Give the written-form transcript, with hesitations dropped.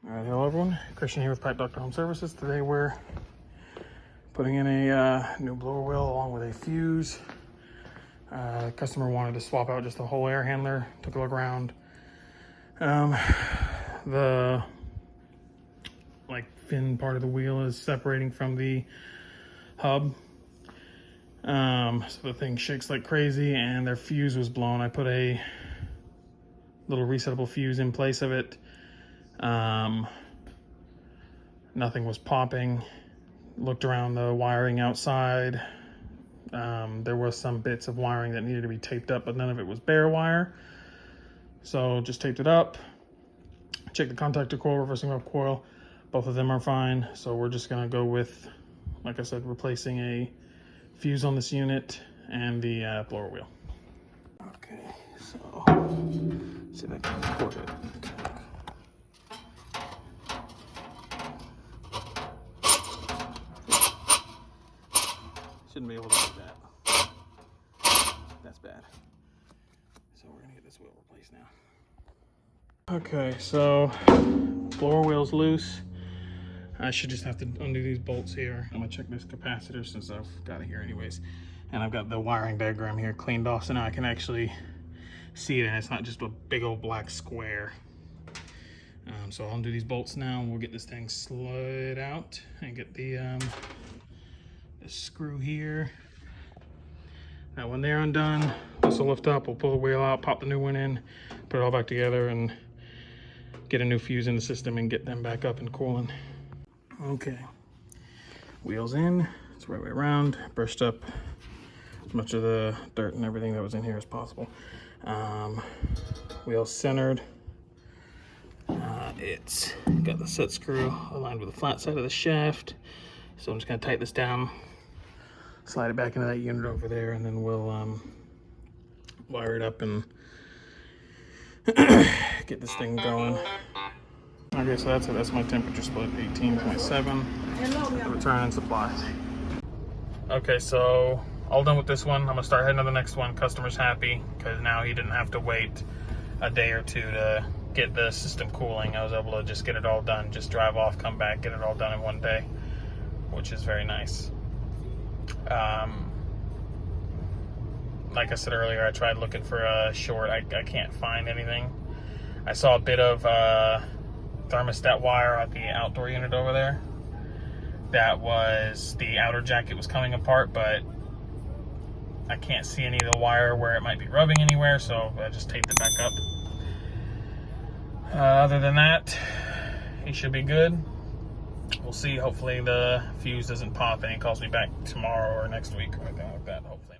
All right, hello everyone. Christian here with Pipe Doctor Home Services. Today we're putting in a new blower wheel along with a fuse. Customer wanted to swap out just the whole air handler. Took a look around. The fin part of the wheel is separating from the hub. So the thing shakes like crazy and their fuse was blown. I put a little resettable fuse in place of it. Nothing was popping. Looked around the wiring outside. There was some bits of wiring that needed to be taped up, but none of it was bare wire. So just taped it up. Checked the contactor coil, reversing up coil. Both of them are fine. So we're just gonna go with, like I said, replacing a fuse on this unit and the blower wheel. Okay, so let's see if I can record it. Shouldn't be able to do that. That's bad. So we're gonna get this wheel replaced now. Okay, so blower wheel's loose. I should just have to undo these bolts here. I'm gonna check this capacitor since I've got it here anyways. And I've got the wiring diagram here cleaned off, so now I can actually see it and it's not just a big old black square. So I'll undo these bolts now and we'll get this thing slid out and get the screw here. Now when they're undone, this will lift up, we'll pull the wheel out, pop the new one in, put it all back together and get a new fuse in the system and get them back up and cooling. Okay, wheels in, it's the right way around, brushed up as much of the dirt and everything that was in here as possible. Wheels centered. It's got the set screw aligned with the flat side of the shaft. So I'm just gonna tighten this down, slide it back into that unit over there, and then we'll wire it up and get this thing going. Okay, so that's it. That's my temperature split, 18.7. Return and supply. Okay, so all done with this one. I'm gonna start heading to the next one. Customer's happy because now he didn't have to wait a day or two to get the system cooling. I was able to just get it all done, just drive off, come back, get it all done in one day, which is very nice. Like I said earlier, I tried looking for a short. I can't find anything. I saw a bit of thermostat wire at the outdoor unit over there. That was the outer jacket was coming apart, but I can't see any of the wire where it might be rubbing anywhere, so I just taped it back up. Other than that, he should be good. We'll see. Hopefully the fuse doesn't pop and he calls me back tomorrow or next week or anything like that. Hopefully.